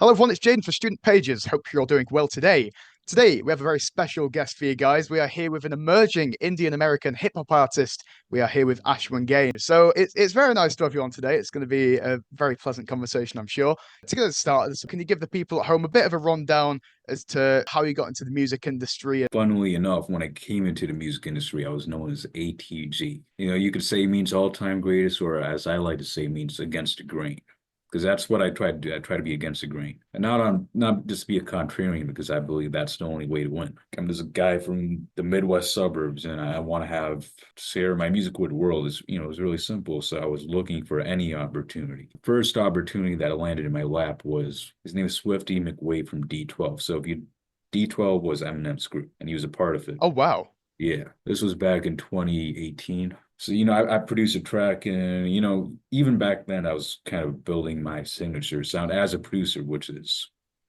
Hello everyone, it's Jaden for Student Pages. Hope you're all doing well today. Today we have a very special guest for you guys. We are here with an emerging Indian American hip hop artist. We are here with Ashwin Gane. So it's very nice to have you on today. It's going to be a very pleasant conversation, I'm sure. To get us started, can you give the people at home a bit of a rundown as to how you got into the music industry? Funnily enough, when I came into the music industry, I was known as ATG. You could say means all-time greatest, or as I like to say, means against the grain. Because that's what I try to do. I try to be against the grain, and not just be a contrarian, because I believe that's the only way to win. I'm just a guy from the Midwest suburbs, and I want to share my music with the world. It was really simple. So I was looking for any opportunity. The first opportunity that landed in my lap was, his name is Swifty McWade from D12. So if you D12 was Eminem's group, and he was a part of it. Oh, wow. Yeah, this was back in 2018. So, I produced a track, and, even back then I was kind of building my signature sound as a producer, which is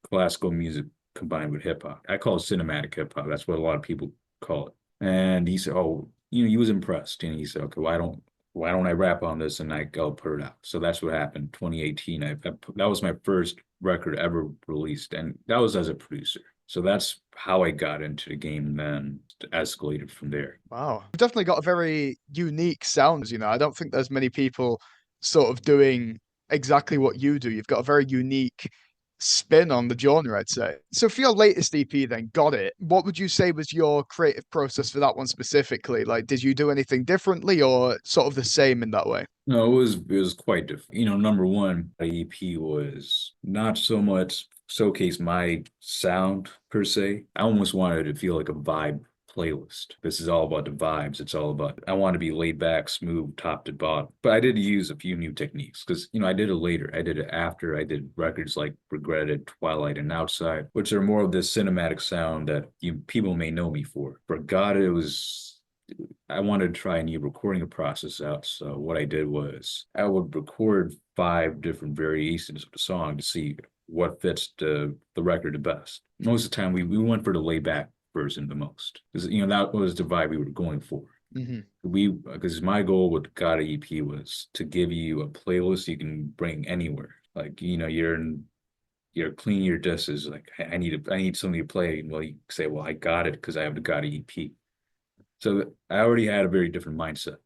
classical music combined with hip hop. I call it cinematic hip hop. That's what a lot of people call it. And he said, oh, he was impressed. And he said, okay, why don't I rap on this, and I'll put it out. So that's what happened. 2018. That was my first record ever released, and that was as a producer. So that's how I got into the game, and then escalated from there. Wow. You've definitely got a very unique sound, I don't think there's many people sort of doing exactly what you do. You've got a very unique spin on the genre, I'd say. So for your latest EP then, Got It, what would you say was your creative process for that one specifically? Like, did you do anything differently or sort of the same in that way? No, it was quite different. Number one, the EP was not so much showcase my sound per se. I almost wanted it to feel like a vibe playlist. This is all about the vibes. It's all about, I want to be laid back, smooth, top to bottom. But I did use a few new techniques because, I did it later. I did it after I did records like Regret It, Twilight, and Outside, which are more of this cinematic sound that people may know me for. For God, I wanted to try a new recording process out. So what I did was I would record 5 different variations of the song to see what fits the record the best. Most of the time, we went for the laid back version the most, because that was the vibe we were going for. Because my goal with Gotta EP was to give you a playlist you can bring anywhere. Like, you're cleaning your dishes, like, I need something to play. Well, you say, well, I got it because I have the Gotta EP. So I already had a very different mindset.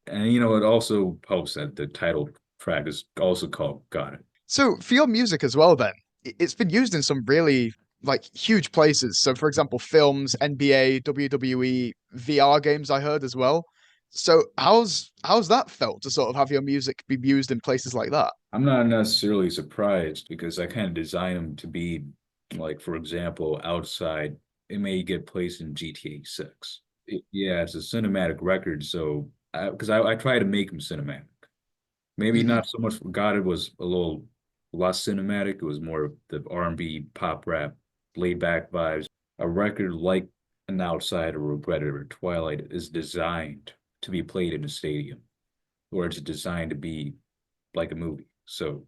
And it also helps that the title track is also called Got It. So for your music as well, then, it's been used in some really like huge places. So for example, films, NBA, WWE, VR games I heard as well. So how's that felt to sort of have your music be used in places like that? I'm not necessarily surprised, because I kind of design them to be, like, for example, outside, it may get placed in GTA 6. Yeah, it's a cinematic record, so because I try to make them cinematic. Maybe Hmm. not so much. God, it was a little less cinematic. It was more of the R&B, pop rap, laid back vibes. A record like an Outside or Regret It or Twilight is designed to be played in a stadium, or it's designed to be like a movie. So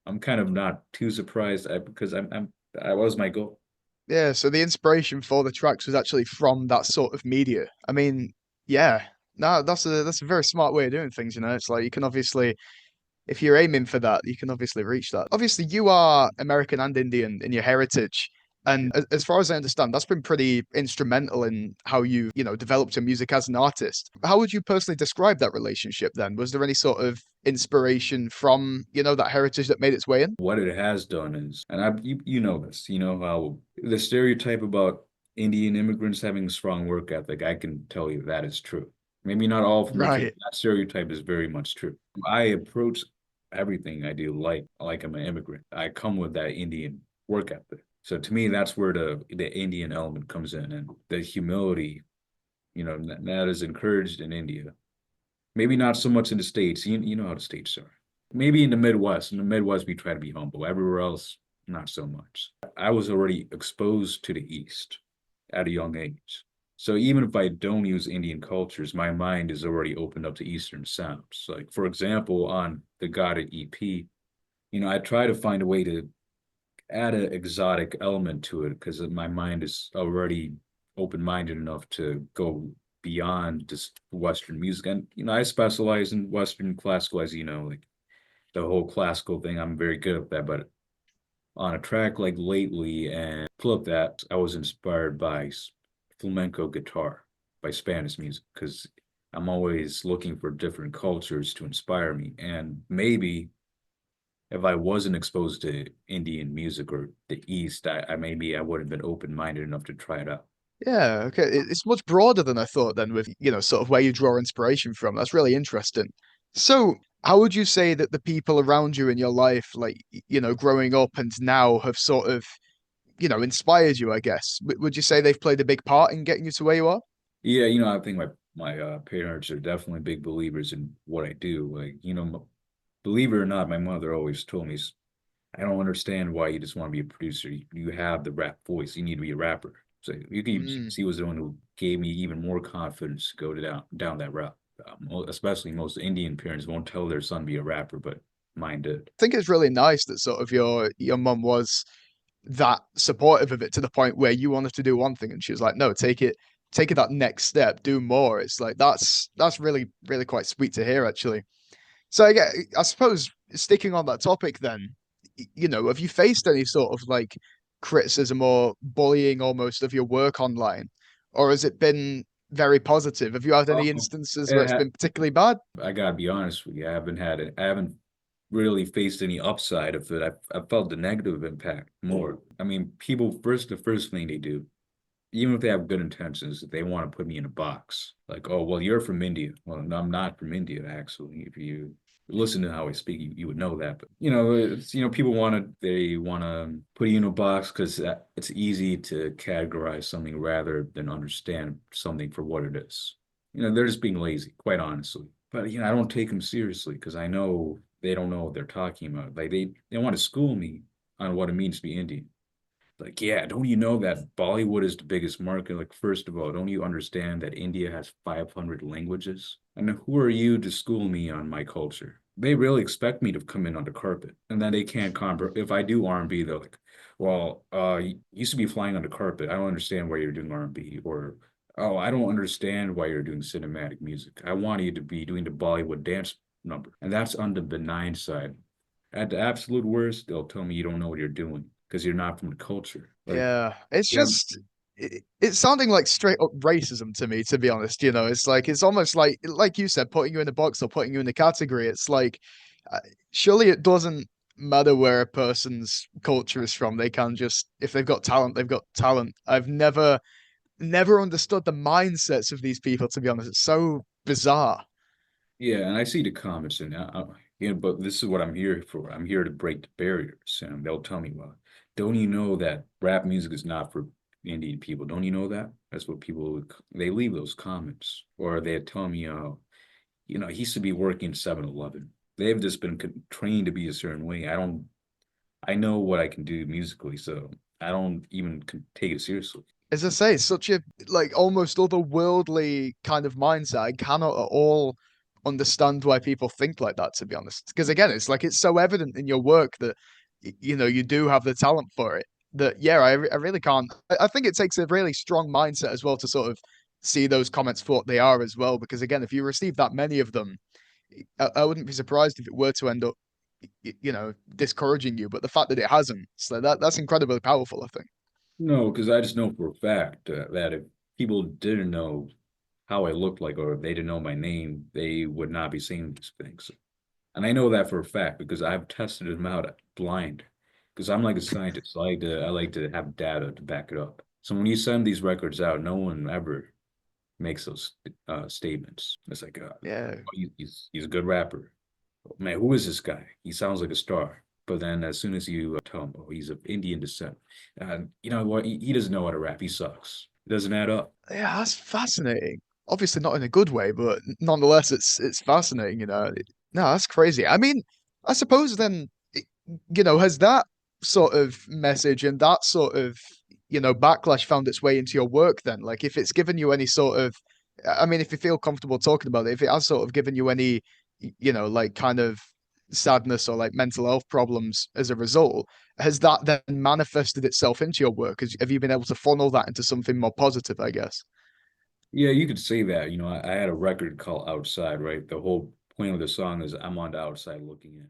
I'm kind of not too surprised, because I was my goal. Yeah, so the inspiration for the tracks was actually from that sort of media. I mean, yeah, no, that's a very smart way of doing things, It's like you can obviously, if you're aiming for that, you can obviously reach that. Obviously, you are American and Indian in your heritage. And as far as I understand, that's been pretty instrumental in how you developed your music as an artist. How would you personally describe that relationship then? Was there any sort of inspiration from that heritage that made its way in? What it has done is, and you know this, you know how the stereotype about Indian immigrants having a strong work ethic, I can tell you that is true. Maybe not all of them are true. Right. That stereotype is very much true. I approach everything I do like I'm an immigrant. I come with that Indian work ethic. So to me, that's where the Indian element comes in, and the humility, that is encouraged in India. Maybe not so much in the States. You know how the States are. Maybe in the Midwest. In the Midwest, we try to be humble. Everywhere else, not so much. I was already exposed to the East at a young age. So even if I don't use Indian cultures, my mind is already opened up to Eastern sounds. Like, for example, on the Got It EP, I try to find a way to add an exotic element to it, because my mind is already open-minded enough to go beyond just Western music. And, I specialize in Western classical, as you know, like the whole classical thing. I'm very good at that, but on a track like Lately and Flip That, I was inspired by flamenco guitar, by Spanish music, because I'm always looking for different cultures to inspire me. And maybe if I wasn't exposed to Indian music or the East, I maybe I would have been open-minded enough to try it out. Yeah, okay. It's much broader than I thought then with, sort of where you draw inspiration from. That's really interesting. So, how would you say that the people around you in your life, like, growing up and now have sort of, inspired you, I guess? Would you say they've played a big part in getting you to where you are? Yeah, I think my parents are definitely big believers in what I do. Like, believe it or not, my mother always told me, I don't understand why you just want to be a producer. You have the rap voice. You need to be a rapper. So you can even, Mm. she was the one who gave me even more confidence to go down that route. Especially most Indian parents won't tell their son to be a rapper, but mine did. I think it's really nice that sort of your mum was that supportive of it to the point where you wanted to do one thing and she was like, no, take it that next step, do more. It's like that's really, really quite sweet to hear actually. So I suppose sticking on that topic then, have you faced any sort of like criticism or bullying almost of your work online? Or has it been very positive? Have you had any Oh, instances where it it's ha- been particularly bad? I gotta be honest with you. I haven't really faced any upside of it. I felt the negative impact more. I mean, the first thing they do, even if they have good intentions, they want to put me in a box. Like, oh, well, you're from India. Well, no, I'm not from India, actually. If you listen to how I speak, you would know that. But people they want to put you in a box because it's easy to categorize something rather than understand something for what it is. They're just being lazy, quite honestly. But I don't take them seriously because I know they don't know what they're talking about. Like they want to school me on what it means to be Indian. Like, yeah, don't you know that Bollywood is the biggest market? Like, first of all, don't you understand that India has 500 languages? And who are you to school me on my culture? They really expect me to come in on the carpet, and then they can't comprehend. If I do R&B, they're like, "Well, you used to be flying on the carpet. I don't understand why you're doing R&B," or, "Oh, I don't understand why you're doing cinematic music. I want you to be doing the Bollywood dance number," and that's on the benign side. At the absolute worst, they'll tell me you don't know what you're doing because you're not from the culture. Like, Yeah, it's yeah, just it's sounding like straight up racism to me, to be honest. It's like it's almost like you said, putting you in a box or putting you in a category. It's like uh, surely it doesn't matter where a person's culture is from. They can just if they've got talent, they've got talent. I've never understood the mindsets of these people, to be honest. It's so bizarre. yeah, and I see the comments and but this is what I'm here for. I'm here to break the barriers, and they'll tell me, well, don't you know that rap music is not for Indian people? Don't you know that? That's what they leave those comments, or they tell me, he used to be working 7-Eleven. They've just been trained to be a certain way. I know what I can do musically, so I don't even take it seriously. As I say, it's such a like almost otherworldly kind of mindset. I cannot at all understand why people think like that, to be honest. Because again, it's like it's so evident in your work that you do have the talent for it. That yeah, I really can't. I think it takes a really strong mindset as well to sort of see those comments for what they are as well. Because again, if you receive that many of them, I wouldn't be surprised if it were to end up, discouraging you. But the fact that it hasn't, so that's incredibly powerful, I think. No, because I just know for a fact that if people didn't know how I looked like, or if they didn't know my name, they would not be saying these things. And I know that for a fact because I've tested them out blind. Because I'm like a scientist, so I like to have data to back it up. So when you send these records out, no one ever makes those statements. It's like, Yeah. he's a good rapper. Man, who is this guy? He sounds like a star. But then as soon as you tell him, oh, he's of Indian descent, you know what? He doesn't know how to rap. He sucks. It doesn't add up. Yeah, that's fascinating. Obviously not in a good way, but nonetheless, it's fascinating. No, that's crazy. I mean, I suppose then, has that sort of message and that sort of backlash found its way into your work? Then, like, if it's given you any sort of, I mean, if you feel comfortable talking about it, if it has sort of given you any, like kind of sadness or like mental health problems as a result, has that then manifested itself into your work? Have you been able to funnel that into something more positive, I guess? Yeah, you could say that. I had a record called Outside, right? The whole point of the song is I'm on the outside looking in.